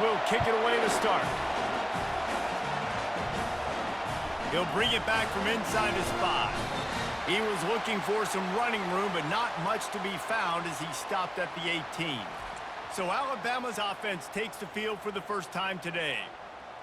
will kick it away to start. He'll bring it back from inside his 5. He was looking for some running room, but not much to be found as he stopped at the 18. So Alabama's offense takes the field for the first time today.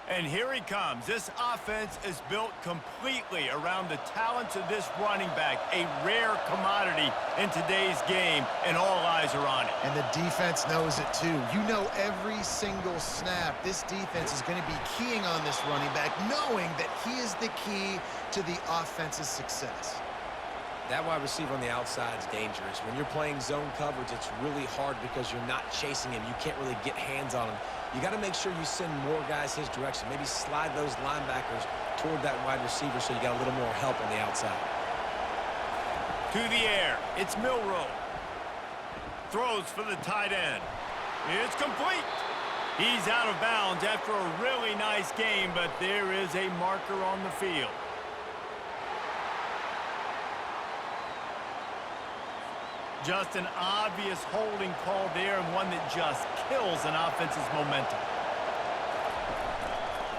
And here he comes. This offense is built completely around the talents of this running back, a rare commodity in today's game, and all eyes are on it. And the defense knows it too. You know every single snap, this defense is going to be keying on this running back, knowing that he is the key to the offense's success. That wide receiver on the outside is dangerous. When you're playing zone coverage, it's really hard because you're not chasing him. You can't really get hands on him. You got to make sure you send more guys his direction. Maybe slide those linebackers toward that wide receiver so you got a little more help on the outside. To the air. It's Milroe. Throws for the tight end. It's complete. He's out of bounds after a really nice game, but there is a marker on the field. Just an obvious holding call there, and one that just kills an offense's momentum.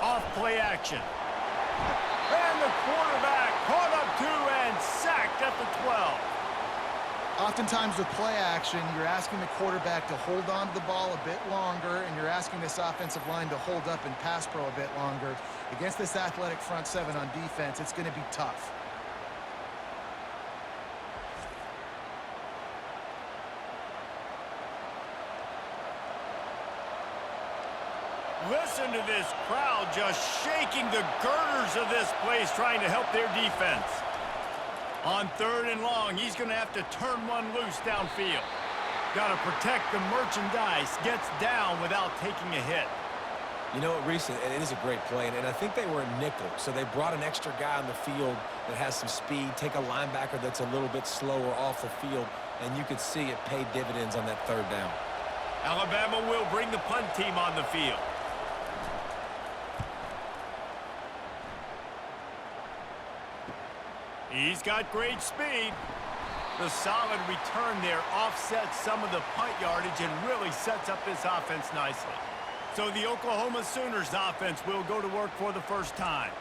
Off play action. And the quarterback caught up to and sacked at the 12. Oftentimes with play action, you're asking the quarterback to hold on to the ball a bit longer, and you're asking this offensive line to hold up in pass pro a bit longer. Against this athletic front 7 on defense, it's going to be tough. Listen to this crowd just shaking the girders of this place, trying to help their defense. On 3rd and long, he's going to have to turn one loose downfield. Got to protect the merchandise. Gets down without taking a hit. You know what, Reese, it is a great play, and I think they were a nickel, so they brought an extra guy on the field that has some speed, take a linebacker that's a little bit slower off the field, and you could see it paid dividends on that 3rd down. Alabama will bring the punt team on the field. He's got great speed. The solid return there offsets some of the punt yardage and really sets up this offense nicely. So the Oklahoma Sooners offense will go to work for the first time.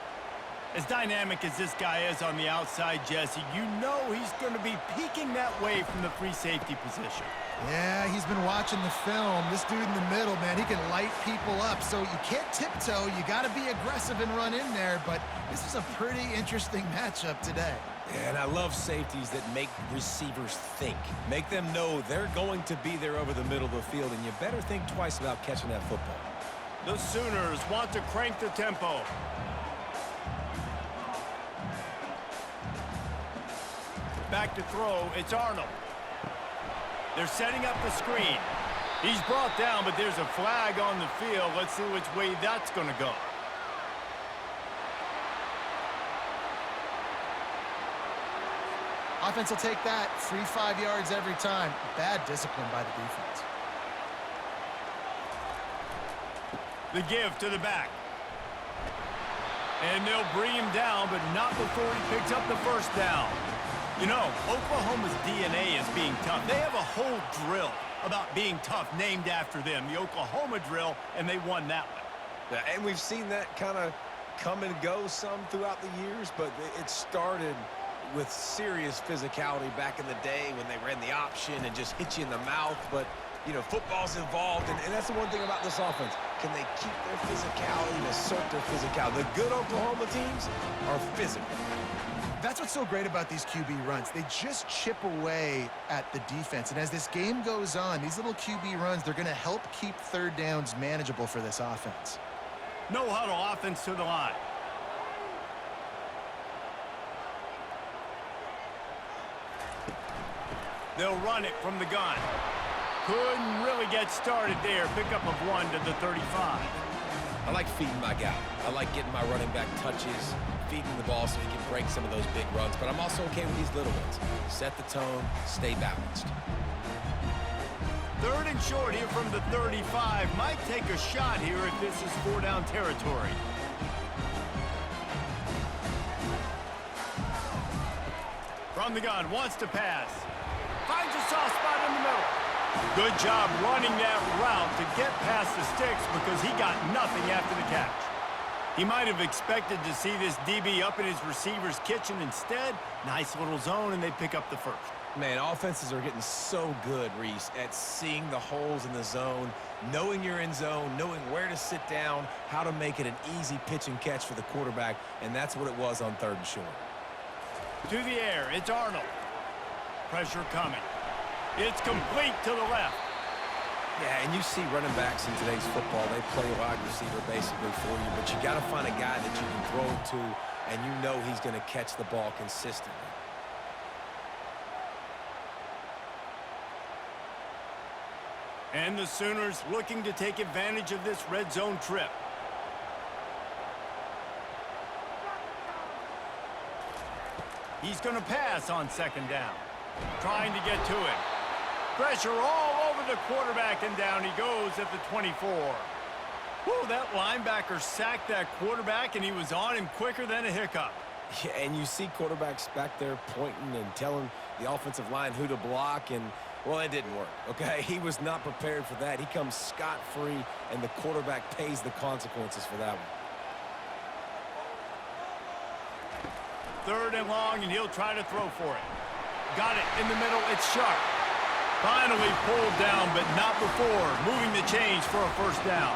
As dynamic as this guy is on the outside, Jesse, you know he's going to be peeking that way from the free safety position. Yeah, he's been watching the film. This dude in the middle, man, he can light people up. So you can't tiptoe. You got to be aggressive and run in there. But this is a pretty interesting matchup today. Yeah, and I love safeties that make receivers think. Make them know they're going to be there over the middle of the field, and you better think twice about catching that football. The Sooners want to crank the tempo. Back to throw, it's Arnold. They're setting up the screen. He's brought down, but there's a flag on the field. Let's see which way that's going to go. Offense will take that. 3-5 yards every time. Bad discipline by the defense. The give to the back. And they'll bring him down, but not before he picks up the first down. You know, Oklahoma's DNA is being tough. They have a whole drill about being tough named after them, the Oklahoma drill, and they won that one. Yeah, and we've seen that kind of come and go some throughout the years, but it started with serious physicality back in the day when they ran the option and just hit you in the mouth. But, you know, football's involved, and that's the one thing about this offense. Can they keep their physicality and assert their physicality? The good Oklahoma teams are physical. That's what's so great about these QB runs. They just chip away at the defense. And as this game goes on, these little QB runs, they're going to help keep 3rd downs manageable for this offense. No huddle offense to the line. They'll run it from the gun. Couldn't really get started there. Pickup of 1 to the 35. I like feeding my guy. I like getting my running back touches, feeding the ball so he can break some of those big runs. But I'm also okay with these little ones. Set the tone, stay balanced. 3rd and short here from the 35. Might take a shot here if this is 4-down territory. From the gun, wants to pass. Finds a soft spot in the middle. Good job running that route to get past the sticks because he got nothing after the catch. He might have expected to see this DB up in his receiver's kitchen. Instead, nice little zone, and they pick up the first. Man, offenses are getting so good, Reese, at seeing the holes in the zone, knowing you're in zone, knowing where to sit down, how to make it an easy pitch and catch for the quarterback, and that's what it was on 3rd and short. To the air, it's Arnold. Pressure coming. It's complete to the left. Yeah, and you see running backs in today's football, they play wide receiver basically for you, but you got to find a guy that you can throw it to, and you know he's going to catch the ball consistently. And the Sooners looking to take advantage of this red zone trip. He's going to pass on 2nd down. Trying to get to it. Pressure all over the quarterback, and down he goes at the 24. Whoa, that linebacker sacked that quarterback, and he was on him quicker than a hiccup. Yeah, and you see quarterbacks back there pointing and telling the offensive line who to block, and, well, it didn't work, okay? He was not prepared for that. He comes scot-free, and the quarterback pays the consequences for that one. 3rd and long, and he'll try to throw for it. Got it in the middle. It's sharp. Finally pulled down, but not before moving the chains for a 1st down.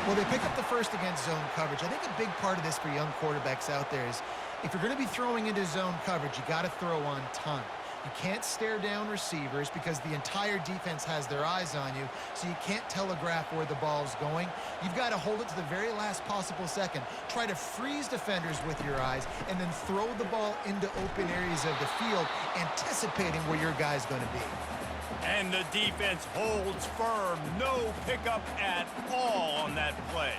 Well, they pick up the first against zone coverage. I think a big part of this for young quarterbacks out there is if you're going to be throwing into zone coverage, you got to throw on time. You can't stare down receivers because the entire defense has their eyes on you, so you can't telegraph where the ball's going. You've got to hold it to the very last possible second. Try to freeze defenders with your eyes and then throw the ball into open areas of the field, anticipating where your guy's going to be. And the defense holds firm. No pickup at all on that play.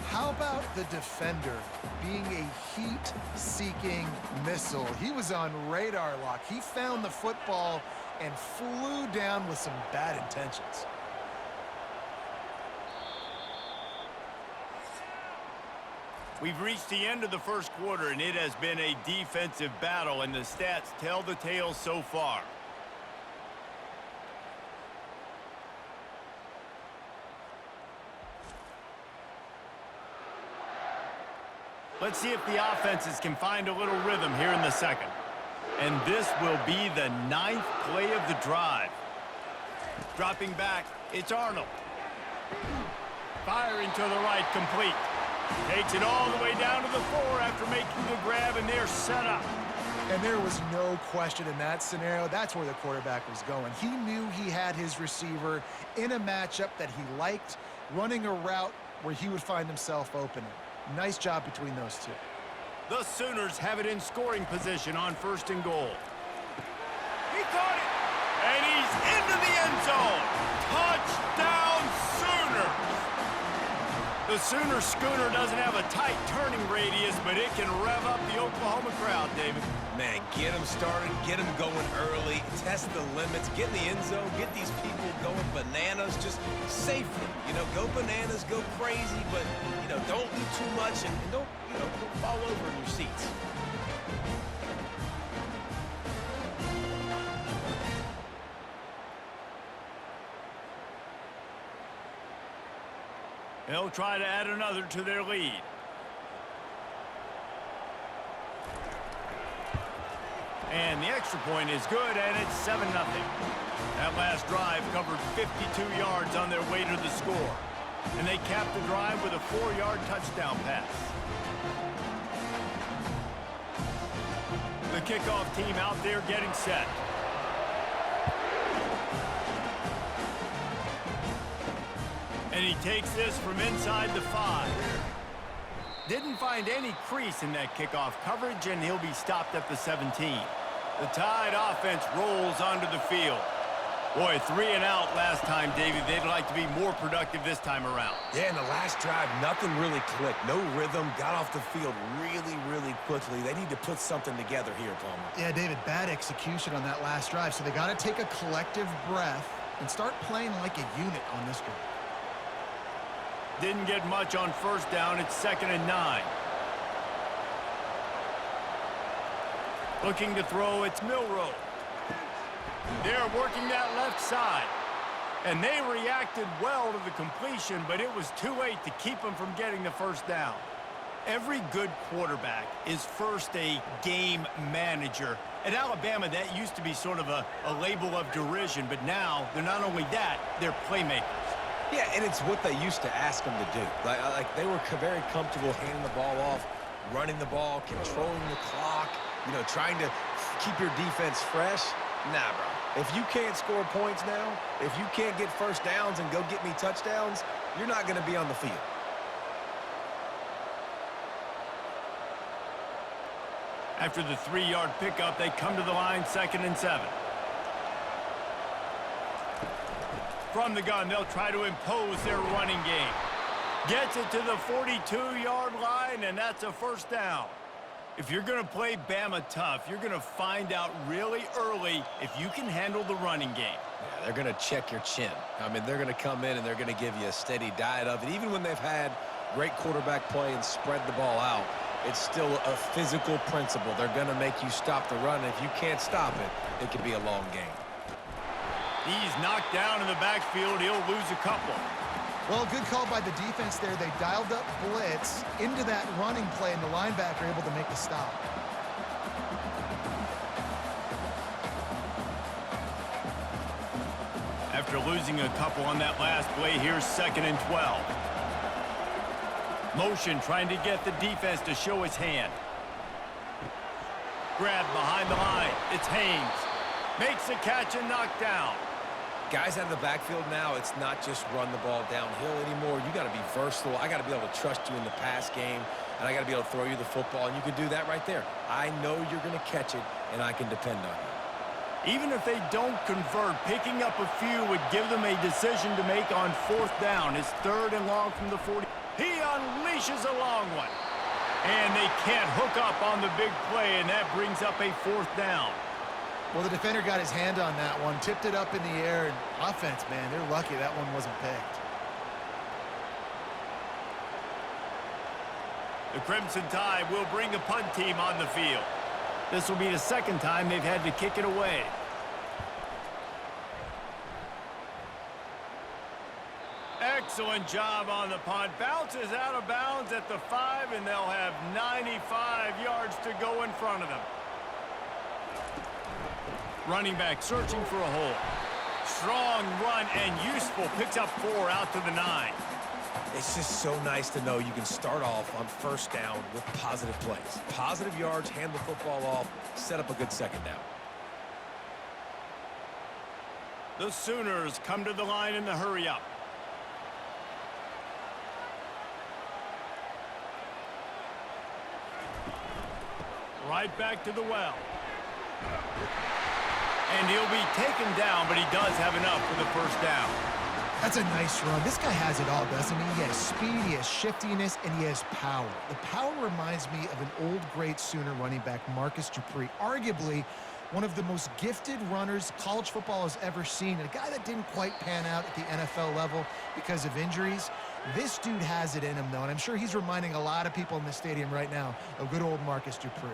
How about the defender being a heat-seeking missile? He was on radar lock. He found the football and flew down with some bad intentions. We've reached the end of the 1st quarter, and it has been a defensive battle, and the stats tell the tale so far. Let's see if the offenses can find a little rhythm here in the 2nd. And this will be the 9th play of the drive. Dropping back, it's Arnold. Firing to the right, complete. Takes it all the way down to the 4 after making the grab, and they're set up. And there was no question in that scenario. That's where the quarterback was going. He knew he had his receiver in a matchup that he liked, running a route where he would find himself opening. Nice job between those two. The Sooners have it in scoring position on 1st and goal. He caught it, and he's into the end zone. Touchdown, Sooners! The Sooner schooner doesn't have a tight turning radius, but it can rev up the Oklahoma crowd, David. Man, get them started, get them going early, test the limits, get in the end zone, get these people going bananas, just safely. You know, go bananas, go crazy, but, you know, don't do too much and don't, you know, don't fall over in your seats. They'll try to add another to their lead. And the extra point is good, and it's 7-0. That last drive covered 52 yards on their way to the score. And they capped the drive with a 4-yard touchdown pass. The kickoff team out there getting set. And he takes this from inside the 5. Didn't find any crease in that kickoff coverage, and he'll be stopped at the 17. The Tide offense rolls onto the field. Boy, 3 and out last time, Davey. They'd like to be more productive this time around. Yeah, in the last drive, nothing really clicked. No rhythm, got off the field really quickly. They need to put something together here, Palmer. Yeah, David, bad execution on that last drive, so they got to take a collective breath and start playing like a unit on this drive. Didn't get much on 1st down. It's 2nd and 9. Looking to throw, it's Milroe. They're working that left side. And they reacted well to the completion, but it was too late to keep them from getting the first down. Every good quarterback is first a game manager. At Alabama, that used to be sort of a label of derision, but now they're not only that, they're playmakers. Yeah, and it's what they used to ask them to do. Like they were very comfortable handing the ball off, running the ball, controlling the clock, trying to keep your defense fresh. Nah, bro. If you can't score points now, if you can't get first downs and go get me touchdowns, you're not going to be on the field. After the 3-yard pickup, they come to the line, 2nd and 7. From the gun, they'll try to impose their running game. Gets it to the 42-yard line, and that's a first down. If you're going to play Bama tough, you're going to find out really early if you can handle the running game. Yeah, they're going to check your chin. I mean, they're going to come in and they're going to give you a steady diet of it. Even when they've had great quarterback play and spread the ball out, it's still a physical principle. They're going to make you stop the run. If you can't stop it, it could be a long game. He's knocked down in the backfield. He'll lose a couple. Well, good call by the defense there. They dialed up blitz into that running play, and the linebacker able to make the stop. After losing a couple on that last play, here's 2nd and 12. Motion trying to get the defense to show his hand. Grab behind the line. It's Haynes. Makes the catch and knocked down. Guys out of the backfield now, it's not just run the ball downhill anymore. You got to be versatile. I got to be able to trust you in the pass game, and I got to be able to throw you the football, and you can do that right there. I know you're going to catch it, and I can depend on you. Even if they don't convert, picking up a few would give them a decision to make on 4th down. It's 3rd and long from the 40. He unleashes a long one. And they can't hook up on the big play, and that brings up a 4th down. Well, the defender got his hand on that one, tipped it up in the air, and offense, man, they're lucky that one wasn't picked. The Crimson Tide will bring the punt team on the field. This will be the 2nd time they've had to kick it away. Excellent job on the punt. Bounces out of bounds at the 5, and they'll have 95 yards to go in front of them. Running back searching for a hole. Strong run and useful. Picks up 4 out to the 9. It's just so nice to know you can start off on 1st down with positive plays. Positive yards, hand the football off, set up a good 2nd down. The Sooners come to the line in the hurry-up. Right back to the well. And he'll be taken down, but he does have enough for the 1st down. That's a nice run. This guy has it all, doesn't he? He has speed, he has shiftiness, and he has power. The power reminds me of an old, great Sooner running back, Marcus Dupree. Arguably one of the most gifted runners college football has ever seen. And a guy that didn't quite pan out at the NFL level because of injuries. This dude has it in him, though, and I'm sure he's reminding a lot of people in the stadium right now of good old Marcus Dupree.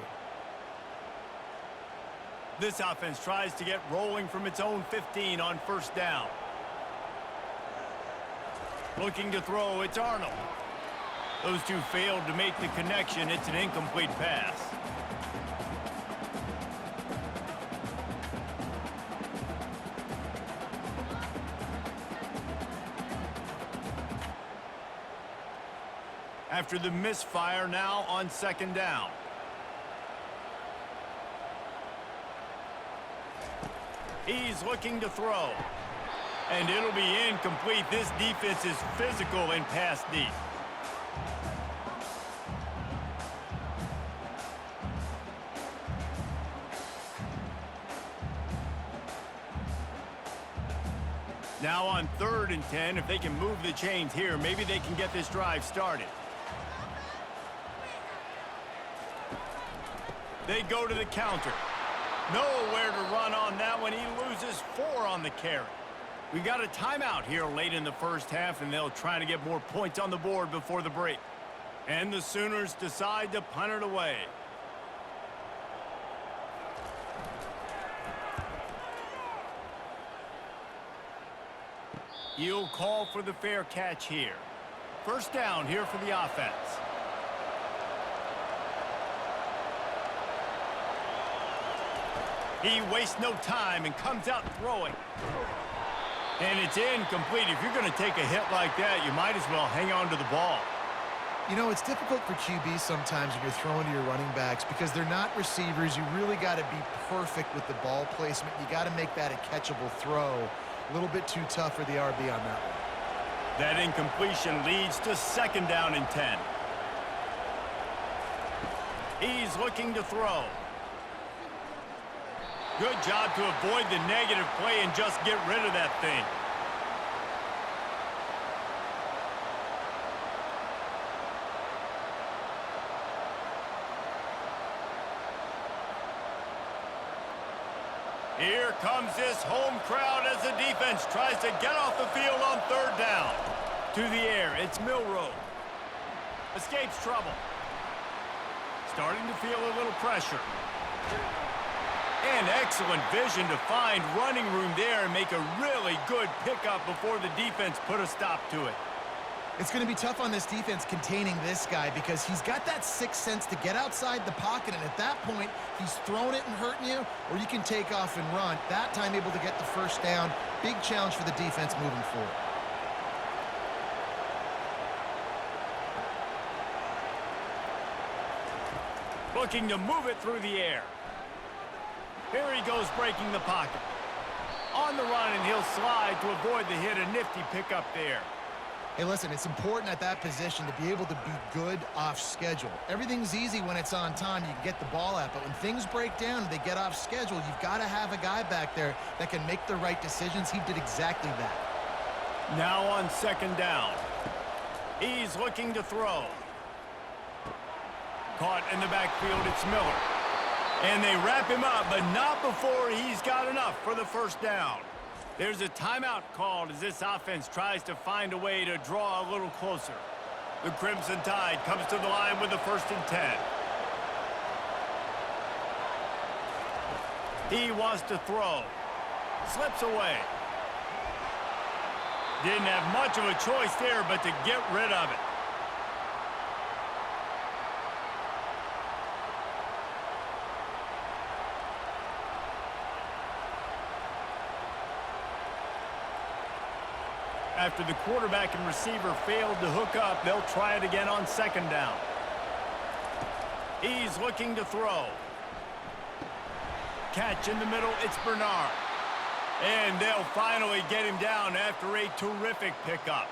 This offense tries to get rolling from its own 15 on 1st down. Looking to throw, it's Arnold. Those two failed to make the connection. It's an incomplete pass. After the misfire, now on 2nd down. He's looking to throw. And it'll be incomplete. This defense is physical and pass deep. Now on 3rd and 10, if they can move the chains here, maybe they can get this drive started. They go to the counter. Nowhere to run on that one. He loses 4 on the carry. We got a timeout here late in the 1st half, and they'll try to get more points on the board before the break. And the Sooners decide to punt it away. He'll call for the fair catch here. First down here for the offense. He wastes no time and comes out throwing. And it's incomplete. If you're going to take a hit like that, you might as well hang on to the ball. You know, it's difficult for QBs sometimes when you're throwing to your running backs because they're not receivers. You really got to be perfect with the ball placement. You got to make that a catchable throw. A little bit too tough for the RB on that one. That incompletion leads to second down and 10. He's looking to throw. Good job to avoid the negative play and just get rid of that thing. Here comes this home crowd as the defense tries to get off the field on third down. To the air, it's Milroe. Escapes trouble. Starting to feel a little pressure. And excellent vision to find running room there and make a really good pickup before the defense put a stop to it. It's going to be tough on this defense containing this guy because he's got that sixth sense to get outside the pocket, and at that point, he's throwing it and hurting you, or you can take off and run. That time able to get the first down. Big challenge for the defense moving forward. Looking to move it through the air. Here he goes breaking the pocket. On the run, and he'll slide to avoid the hit. A nifty pickup there. Hey, listen, it's important at that position to be able to be good off schedule. Everything's easy when it's on time. You can get the ball out, but when things break down and they get off schedule, you've got to have a guy back there that can make the right decisions. He did exactly that. Now on second down. He's looking to throw. Caught in the backfield, it's Miller. And they wrap him up, but not before he's got enough for the first down. There's a timeout called as this offense tries to find a way to draw a little closer. The Crimson Tide comes to the line with the 1st and 10. He wants to throw. Slips away. Didn't have much of a choice there but to get rid of it. After the quarterback and receiver failed to hook up, they'll try it again on second down. He's looking to throw. Catch in the middle, it's Bernard. And they'll finally get him down after a terrific pickup.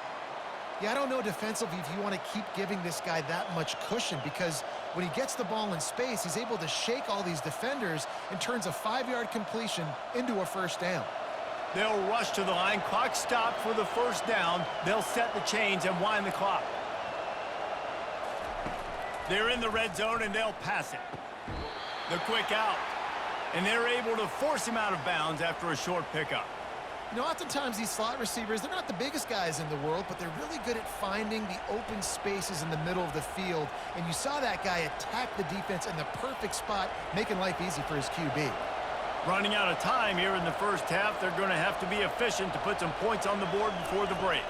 Yeah, I don't know defensively if you want to keep giving this guy that much cushion because when he gets the ball in space, he's able to shake all these defenders and turns a 5-yard completion into a first down. They'll rush to the line. Clock stopped for the first down. They'll set the chains and wind the clock. They're in the red zone, and they'll pass it. The quick out. And they're able to force him out of bounds after a short pickup. You know, oftentimes these slot receivers, they're not the biggest guys in the world, but they're really good at finding the open spaces in the middle of the field. And you saw that guy attack the defense in the perfect spot, making life easy for his QB. Running out of time here in the first half, they're going to have to be efficient to put some points on the board before the break.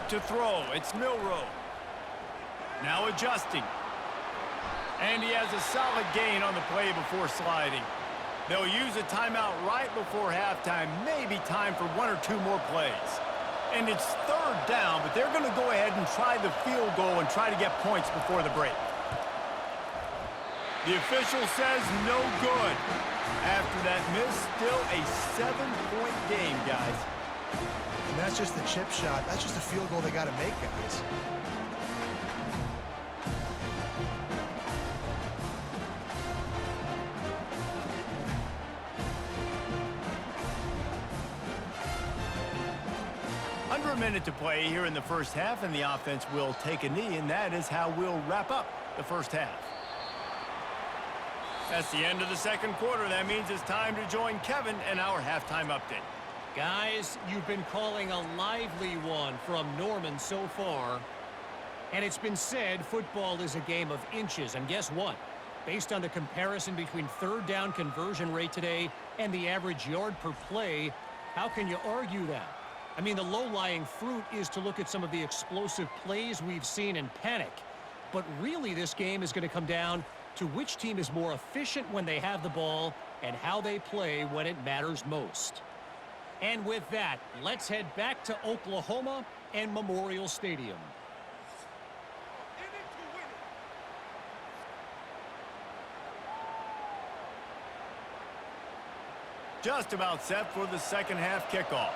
To throw, it's Milroe. Now adjusting. And he has a solid gain on the play before sliding. They'll use a timeout right before halftime, maybe time for 1 or 2 more plays. And it's third down, but they're going to go ahead and try the field goal and try to get points before the break. The official says no good. After that miss, still a 7-point game, guys. And that's just the chip shot. That's just a field goal they got to make, guys. Under a minute to play here in the first half, and the offense will take a knee, and that is how we'll wrap up the first half. That's the end of the second quarter. That means it's time to join Kevin and our halftime update. Guys, you've been calling a lively one from Norman so far. And it's been said football is a game of inches. And guess what? Based on the comparison between third down conversion rate today and the average yard per play, how can you argue that? I mean, the low-lying fruit is to look at some of the explosive plays we've seen in panic. But really, this game is going to come down to which team is more efficient when they have the ball and how they play when it matters most. And with that, let's head back to Oklahoma and Memorial Stadium. Just about set for the second half kickoff.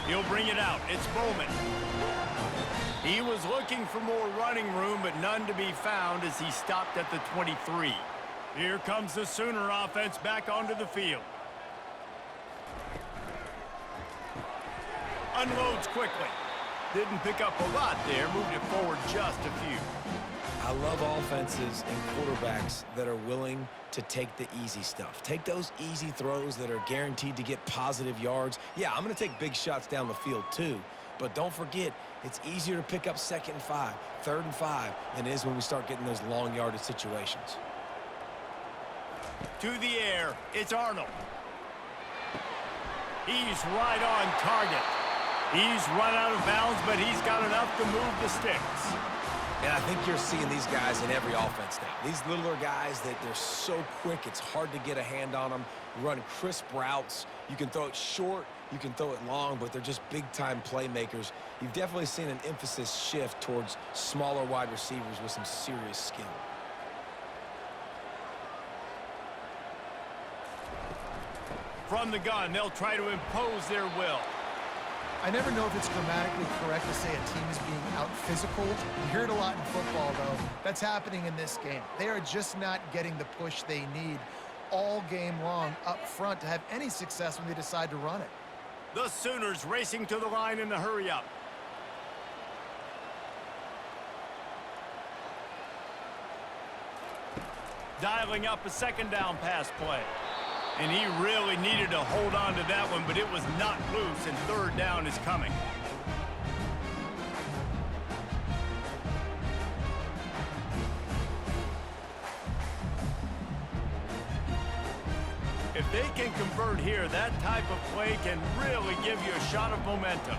He'll bring it out. It's Bowman. He was looking for more running room, but none to be found as he stopped at the 23. Here comes the Sooner offense back onto the field. Unloads quickly. Didn't pick up a lot there. Moved it forward just a few. I love offenses and quarterbacks that are willing to take the easy stuff. Take those easy throws that are guaranteed to get positive yards. Yeah, I'm going to take big shots down the field too. But don't forget, it's easier to pick up 2nd and 5, 3rd and 5 than it is when we start getting those long yardage situations. To the air, it's Arnold. He's right on target. He's run out of bounds, but he's got enough to move the sticks. And I think you're seeing these guys in every offense now. These littler guys, that they're so quick, it's hard to get a hand on them. Run crisp routes. You can throw it short, you can throw it long, but they're just big-time playmakers. You've definitely seen an emphasis shift towards smaller wide receivers with some serious skill. From the gun, they'll try to impose their will. I never know if it's grammatically correct to say a team is being out-physical. You hear it a lot in football, though. That's happening in this game. They are just not getting the push they need all game long up front to have any success when they decide to run it. The Sooners racing to the line in the hurry-up. Dialing up a 2nd down pass play. And he really needed to hold on to that one, but it was not loose, and 3rd down is coming. If they can convert here, that type of play can really give you a shot of momentum.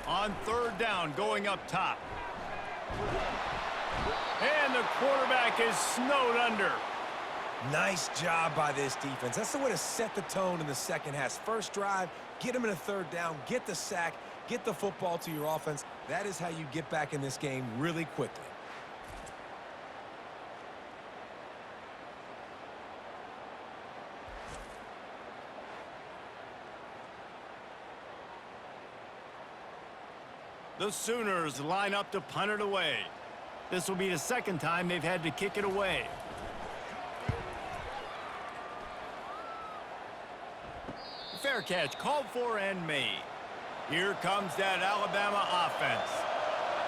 On 3rd down, going up top. And the quarterback is snowed under. Nice job by this defense. That's the way to set the tone in the second half. First drive, get them in a 3rd down, get the sack, get the football to your offense. That is how you get back in this game really quickly. The Sooners line up to punt it away. This will be the 2nd time they've had to kick it away. Fair catch called for and made. Here comes that Alabama offense.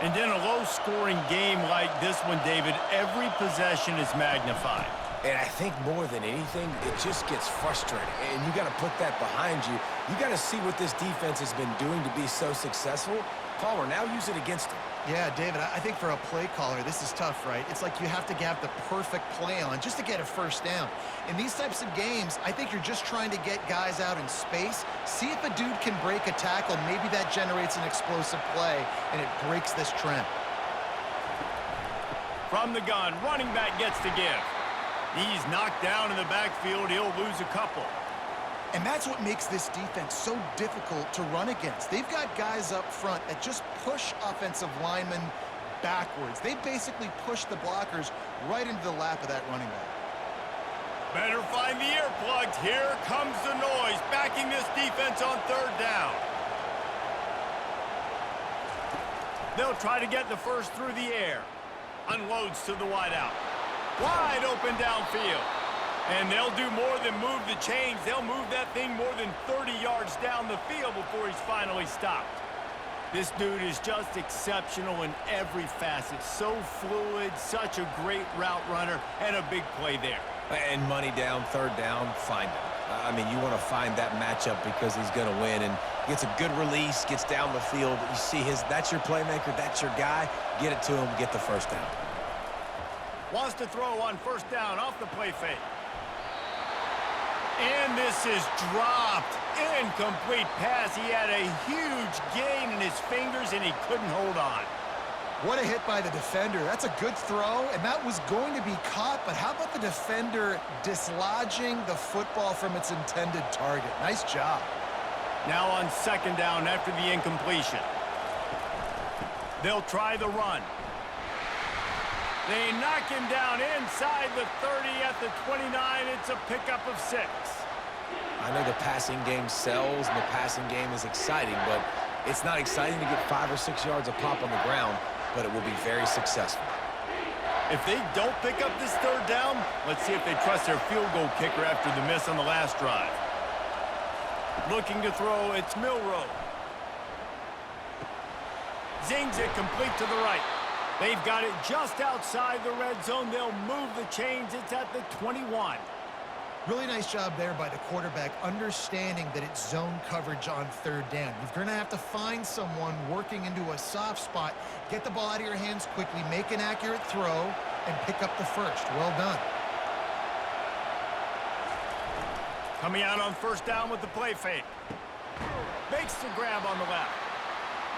And in a low-scoring game like this one, David, every possession is magnified. And I think more than anything, it just gets frustrating. And you got to put that behind you. You got to see what this defense has been doing to be so successful. Palmer, now use it against him. Yeah, David, I think for a play caller, this is tough, right? It's like you have to have the perfect play on just to get a 1st down. In these types of games, I think you're just trying to get guys out in space, see if a dude can break a tackle. Maybe that generates an explosive play, and it breaks this trend. From the gun, running back gets to give. He's knocked down in the backfield. He'll lose a couple. And that's what makes this defense so difficult to run against. They've got guys up front that just push offensive linemen backwards. They basically push the blockers right into the lap of that running back. Better find the earplugs. Here comes the noise, backing this defense on 3rd down. They'll try to get the 1st through the air. Unloads to the wideout. Wide open downfield. And they'll do more than move the chains. They'll move that thing more than 30 yards down the field before he's finally stopped. This dude is just exceptional in every facet. So fluid, such a great route runner, and a big play there. And money down, 3rd down, find him. I mean, you want to find that matchup because he's going to win. And gets a good release, gets down the field. You see that's your playmaker, that's your guy. Get it to him, get the 1st down. Wants to throw on first down off the play fake. And this is dropped. Incomplete pass. He had a huge gain in his fingers, and he couldn't hold on. What a hit by the defender. That's a good throw, and that was going to be caught, but how about the defender dislodging the football from its intended target? Nice job. Now on second down after the incompletion. They'll try the run. They knock him down inside the 30 at the 29. It's a pickup of 6. I know the passing game sells and the passing game is exciting, but it's not exciting to get 5 or 6 yards a pop on the ground, but it will be very successful. If they don't pick up this third down, let's see if they trust their field goal kicker after the miss on the last drive. Looking to throw, it's Milroe. Zings it complete to the right. They've got it just outside the red zone. They'll move the chains. It's at the 21. Really nice job there by the quarterback, understanding that it's zone coverage on third down. You're going to have to find someone working into a soft spot, get the ball out of your hands quickly, make an accurate throw, and pick up the first. Well done. Coming out on first down with the play fake. Makes the grab on the left.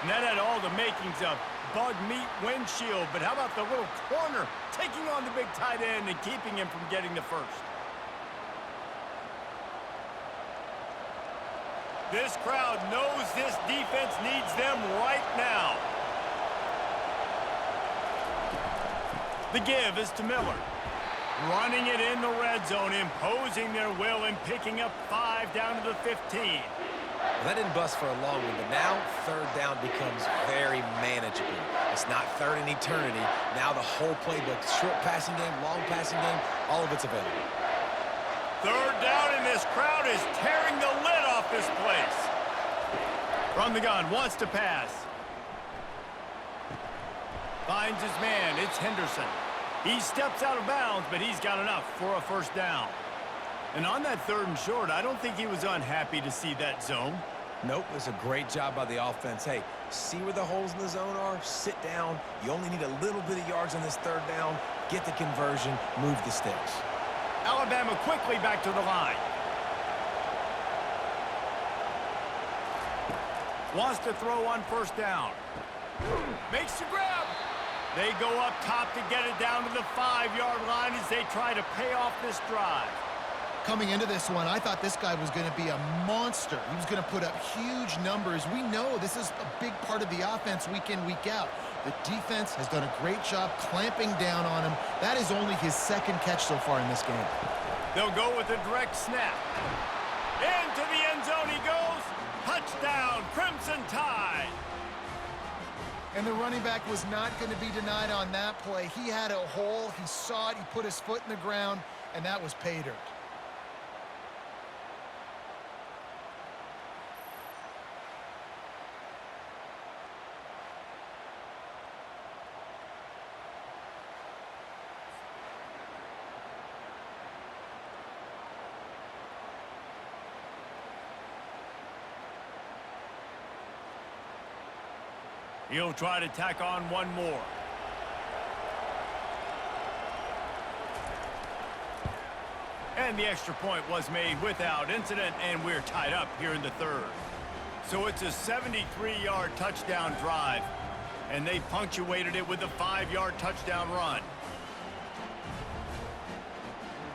And that had all the makings of bug meat windshield. But how about the little corner taking on the big tight end and keeping him from getting the first? This crowd knows this defense needs them right now. The give is to Miller. Running it in the red zone, imposing their will and picking up 5 down to the 15. Well, that didn't bust for a long one, but now third down becomes very manageable. It's not third in eternity. Now the whole playbook, short passing game, long passing game, all of it's available. Third down, and this crowd is tearing the lid off this place. From the gun, wants to pass. Finds his man, it's Henderson. He steps out of bounds, but he's got enough for a first down. And on that third and short, I don't think he was unhappy to see that zone. Nope, it was a great job by the offense. Hey, see where the holes in the zone are? Sit down. You only need a little bit of yards on this third down. Get the conversion, move the sticks. Alabama quickly back to the line. Wants to throw on first down. Makes the grab. They go up top to get it down to the 5-yard line as they try to pay off this drive. Coming into this one, I thought this guy was going to be a monster. He was going to put up huge numbers. We know this is a big part of the offense week in, week out. The defense has done a great job clamping down on him. That is only his second catch so far in this game. They'll go with a direct snap. Into the end zone he goes. Touchdown, Crimson Tide. And the running back was not going to be denied on that play. He had a hole. He saw it. He put his foot in the ground, and that was pay dirt. He'll try to tack on one more. And the extra point was made without incident, and we're tied up here in the third. So it's a 73-yard touchdown drive, and they punctuated it with a 5-yard touchdown run.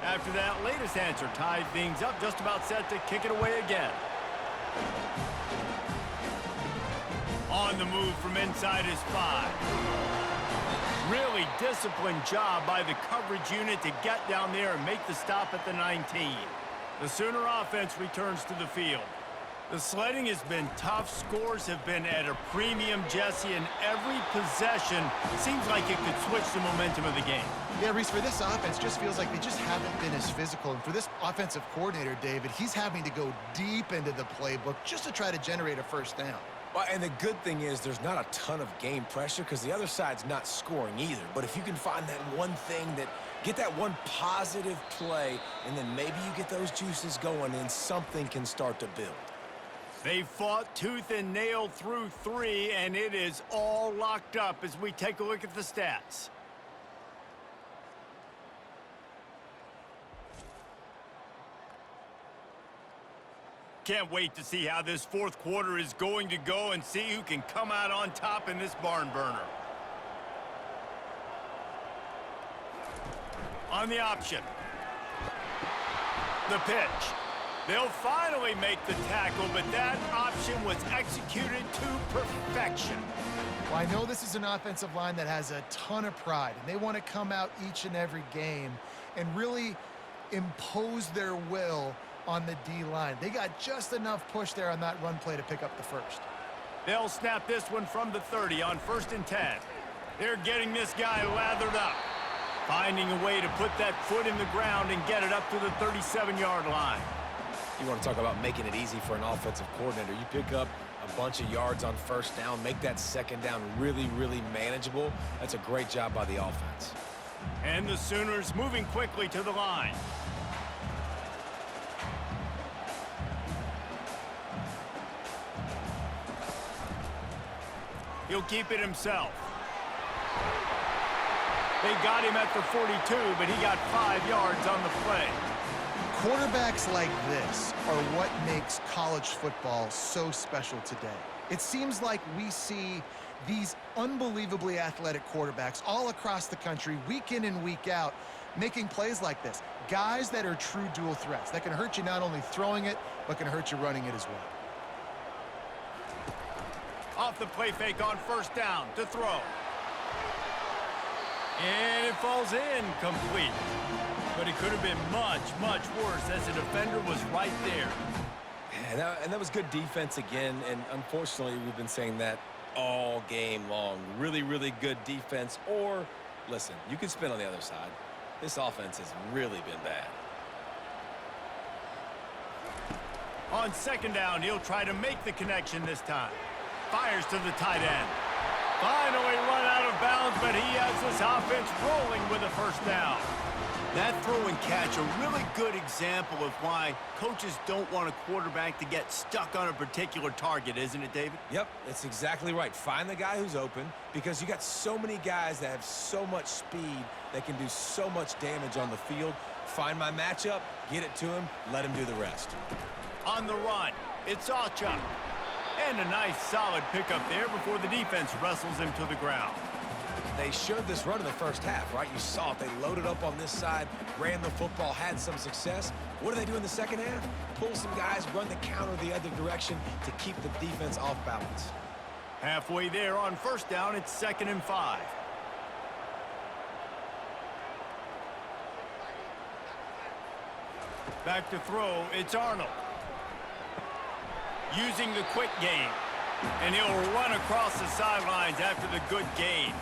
After that latest answer tied things up, just about set to kick it away again. On the move from inside his 5. Really disciplined job by the coverage unit to get down there and make the stop at the 19. The Sooner offense returns to the field. The sledding has been tough. Scores have been at a premium, Jesse, and every possession seems like it could switch the momentum of the game. Yeah, Reese, for this offense, just feels like they just haven't been as physical. And for this offensive coordinator, David, he's having to go deep into the playbook just to try to generate a first down. Well, and the good thing is there's not a ton of game pressure because the other side's not scoring either. But if you can find that one thing get that one positive play, and then maybe you get those juices going and something can start to build. They fought tooth and nail through 3, and it is all locked up as we take a look at the stats. can't wait to see how this fourth quarter is going to go and see who can come out on top in this barn burner. On the option. The pitch. They'll finally make the tackle, but that option was executed to perfection. Well, I know this is an offensive line that has a ton of pride, and they want to come out each and every game and really impose their will on the D-line. They got just enough push there on that run play to pick up the first. They'll snap this one from the 30 on 1st and 10. They're getting this guy lathered up, finding a way to put that foot in the ground and get it up to the 37-yard line. You want to talk about making it easy for an offensive coordinator. You pick up a bunch of yards on 1st down, make that 2nd down really, really manageable. That's a great job by the offense. And the Sooners moving quickly to the line. He'll keep it himself. They got him at the 42, but he got 5 yards on the play. Quarterbacks like this are what makes college football so special today. It seems like we see these unbelievably athletic quarterbacks all across the country, week in and week out, making plays like this. Guys that are true dual threats, that can hurt you not only throwing it, but can hurt you running it as well. Off the play fake on 1st down to throw. And it falls incomplete. But it could have been much, much worse as the defender was right there. Yeah, and that was good defense again, and unfortunately we've been saying that all game long. Really, really good defense, or, listen, you can spin on the other side. This offense has really been bad. On 2nd down, he'll try to make the connection this time. Fires to the tight end. Finally run out of bounds, but he has this offense rolling with a 1st down. That throw and catch, a really good example of why coaches don't want a quarterback to get stuck on a particular target, isn't it, David? Yep, that's exactly right. Find the guy who's open, because you got so many guys that have so much speed that can do so much damage on the field. Find my matchup, get it to him, let him do the rest. On the run, it's Oaklahoma. And a nice solid pickup there before the defense wrestles him to the ground. They showed this run in the 1st half, right? You saw it. They loaded up on this side, ran the football, had some success. What do they do in the 2nd half? Pull some guys, run the counter the other direction to keep the defense off balance. Halfway there on 1st down, it's 2nd and 5. Back to throw, it's Arnold. Using the quick game. And he'll run across the sidelines after the good gain.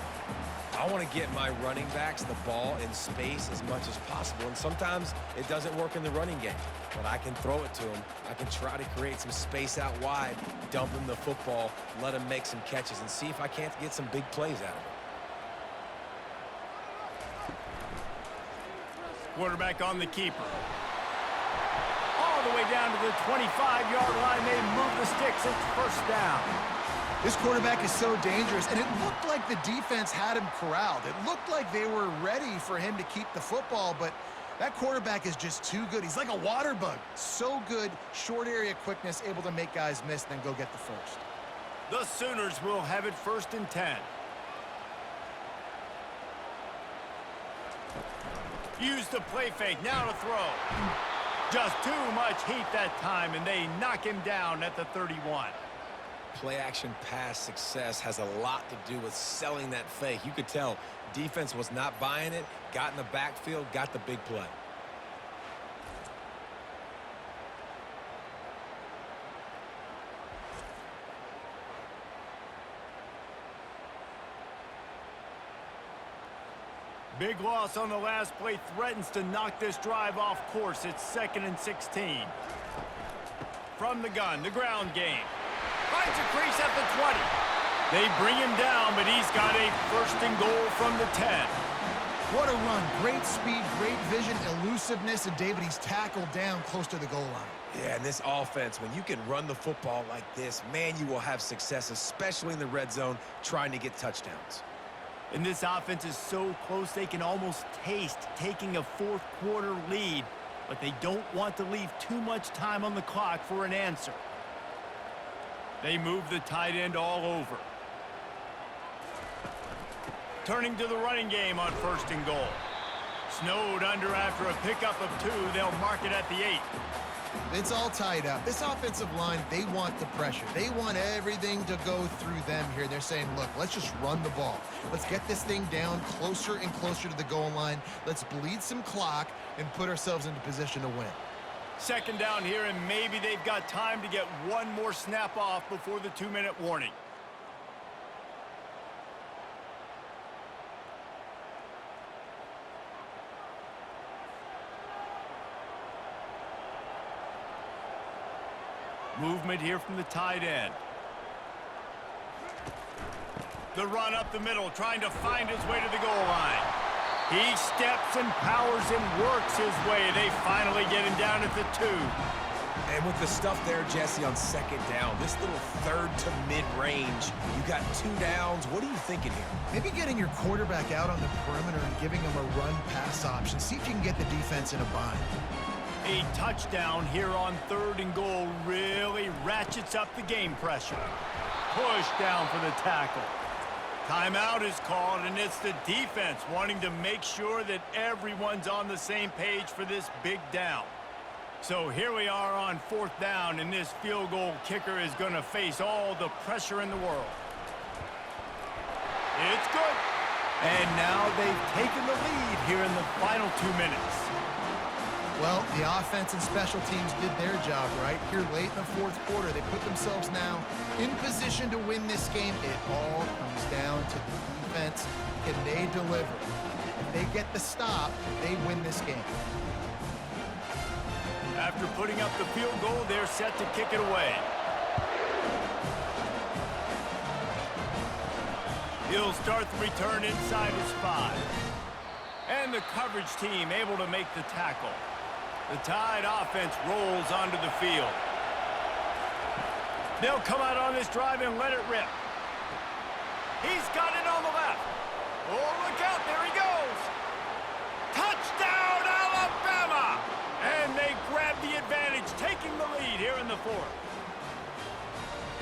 I want to get my running backs the ball in space as much as possible, and sometimes it doesn't work in the running game, but I can throw it to him. I can try to create some space out wide, dump him the football, let him make some catches, and see if I can't get some big plays out of him. Quarterback on the keeper. All the way down to the 25-yard line. They move the sticks. It's 1st down. This quarterback is so dangerous, and it looked like the defense had him corralled. It looked like they were ready for him to keep the football, but that quarterback is just too good. He's like a water bug. So good, short area quickness, able to make guys miss, then go get the first. The Sooners will have it 1st and 10. Use the play fake, now to throw. Just too much heat that time, and they knock him down at the 31. Play-action pass success has a lot to do with selling that fake. You could tell defense was not buying it, got in the backfield, got the big play. Big loss on the last play, threatens to knock this drive off course. It's 2nd and 16. From the gun, the ground game. Finds a crease at the 20. They bring him down, but he's got a 1st and goal from the 10. What a run. Great speed, great vision, elusiveness, and David, he's tackled down close to the goal line. Yeah, and this offense, when you can run the football like this, man, you will have success, especially in the red zone, trying to get touchdowns. And this offense is so close they can almost taste taking a 4th quarter lead. but they don't want to leave too much time on the clock for an answer. They move the tight end all over. Turning to the running game on 1st and goal. Snowed under after a pickup of 2. They'll mark it at the 8. It's all tied up. This offensive line, they want the pressure. They want everything to go through them here. They're saying, look, let's just run the ball. Let's get this thing down closer and closer to the goal line. Let's bleed some clock and put ourselves into position to win. 2nd down here, and maybe they've got time to get one more snap off before the 2-minute warning. Movement here from the tight end. The run up the middle, trying to find his way to the goal line. He steps and powers and works his way. They finally get him down at the 2. And with the stuff there, Jesse, on 2nd down, this little 3rd to mid-range, you got 2 downs. What are you thinking here? Maybe getting your quarterback out on the perimeter and giving him a run-pass option. See if you can get the defense in a bind. A touchdown here on 3rd and goal really ratchets up the game pressure. Push down for the tackle. Timeout is called, and it's the defense wanting to make sure that everyone's on the same page for this big down. So here we are on 4th down, and this field goal kicker is going to face all the pressure in the world. It's good. And now they've taken the lead here in the final 2 minutes. Well, the offense and special teams did their job right here late in the 4th quarter. They put themselves now in position to win this game. It all comes down to the defense. Can they deliver? If they get the stop, they win this game. After putting up the field goal, they're set to kick it away. He'll start the return inside his 5. And the coverage team able to make the tackle. The Tide offense rolls onto the field. They'll come out on this drive and let it rip. He's got it on the left. Oh, look out, there he goes. Touchdown, Alabama! And they grab the advantage, taking the lead here in the 4th.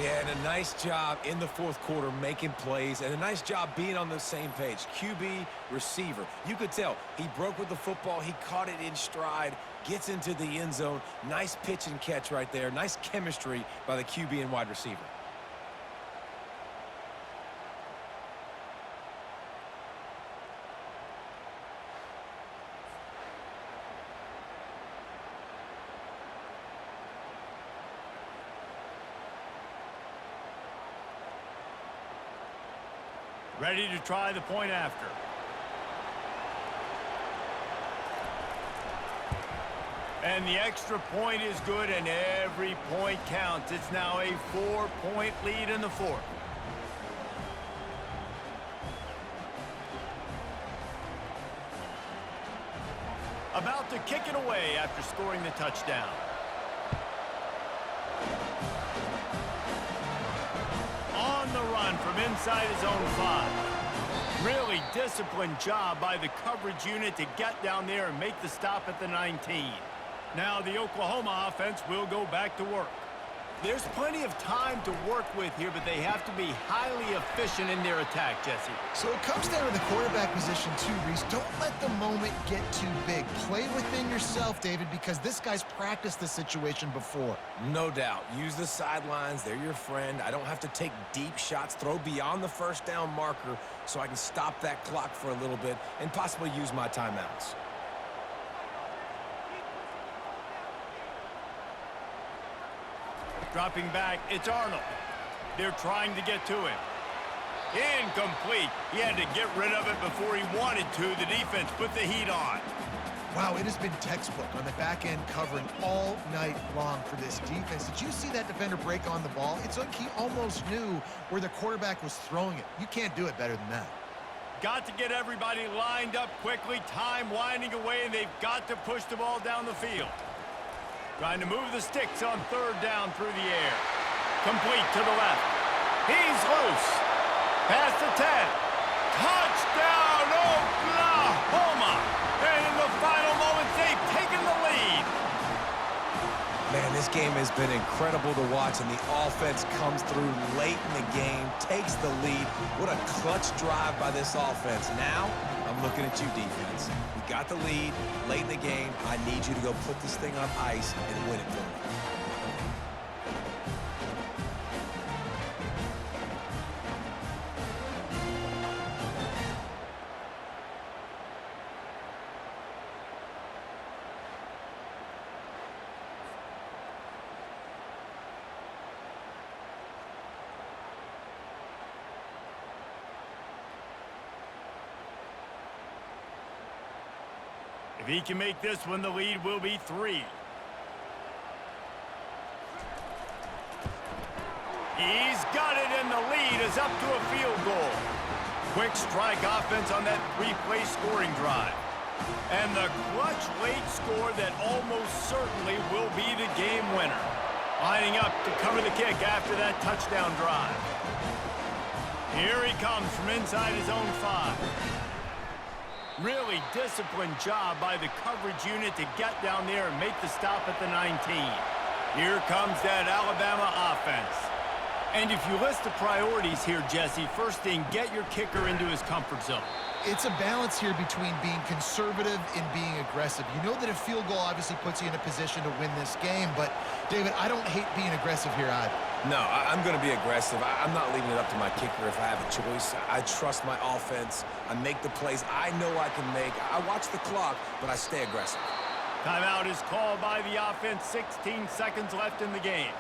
Yeah, and a nice job in the 4th quarter making plays, and a nice job being on the same page. QB, receiver. You could tell he broke with the football. He caught it in stride, gets into the end zone. Nice pitch and catch right there. Nice chemistry by the QB and wide receiver. Ready to try the point after. And the extra point is good, and every point counts. It's now a 4-point lead in the 4th. About to kick it away after scoring the touchdown. On the run from inside his own 5. Really disciplined job by the coverage unit to get down there and make the stop at the 19. Now the Oklahoma offense will go back to work. There's plenty of time to work with here, but they have to be highly efficient in their attack, Jesse. So it comes down to the quarterback position too, Reese. Don't let the moment get too big. Play within yourself, David, because this guy's practiced this situation before. No doubt. Use the sidelines. They're your friend. I don't have to take deep shots, throw beyond the 1st down marker so I can stop that clock for a little bit and possibly use my timeouts. Dropping back, it's Arnold. They're trying to get to him. Incomplete. He had to get rid of it before he wanted to. The defense put the heat on. Wow, it has been textbook on the back end covering all night long for this defense. Did you see that defender break on the ball? It's like he almost knew where the quarterback was throwing it. You can't do it better than that. Got to get everybody lined up quickly. Time winding away, and they've got to push the ball down the field. Trying to move the sticks on 3rd down through the air. Complete to the left. He's loose. Past the 10. Touchdown, Oklahoma! And in the final moments, they've taken the lead. This game has been incredible to watch, and the offense comes through late in the game, takes the lead. What a clutch drive by this offense. Now, I'm looking at you, defense. We got the lead late in the game. I need you to go put this thing on ice and win it for me. If he can make this one, the lead will be 3. He's got it, and the lead is up to a field goal. Quick strike offense on that 3-play scoring drive. And the clutch late score that almost certainly will be the game winner. Lining up to cover the kick after that touchdown drive. Here he comes from inside his own 5. Really disciplined job by the coverage unit to get down there and make the stop at the 19. Here comes that Alabama offense. And if you list the priorities here, Jesse, first thing, get your kicker into his comfort zone. It's a balance here between being conservative and being aggressive. You know that a field goal obviously puts you in a position to win this game, but, David, I don't hate being aggressive here either. No, I'm going to be aggressive. I'm not leaving it up to my kicker if I have a choice. I trust my offense. I make the plays I know I can make. I watch the clock, but I stay aggressive. Timeout is called by the offense. 16 seconds left in the game.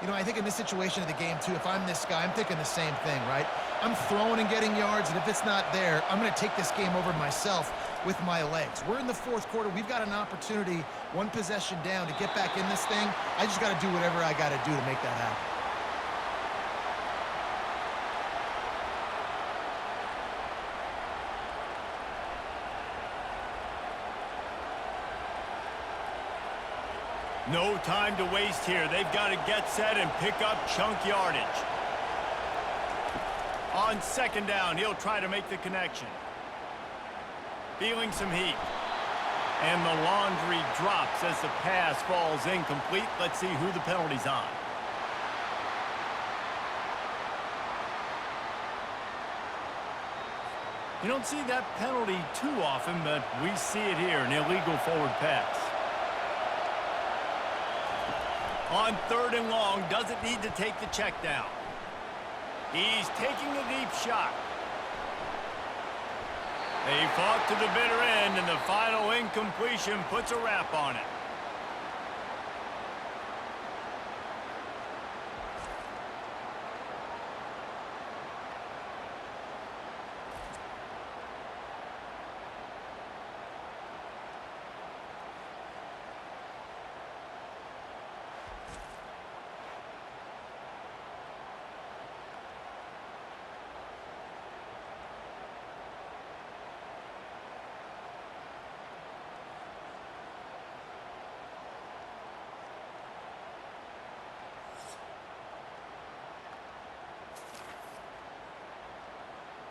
You know, I think in this situation of the game, too, if I'm this guy, I'm thinking the same thing, right? I'm throwing and getting yards, and if it's not there, I'm going to take this game over myself with my legs. We're in the 4th quarter. We've got an opportunity, 1 possession down, to get back in this thing. I just got to do whatever I got to do to make that happen. No time to waste here. They've got to get set and pick up chunk yardage. On 2nd down, he'll try to make the connection. Feeling some heat. And the laundry drops as the pass falls incomplete. Let's see who the penalty's on. You don't see that penalty too often, but we see it here, an illegal forward pass. On 3rd and long, doesn't need to take the check down. He's taking a deep shot. They fought to the bitter end, and the final incompletion puts a wrap on it.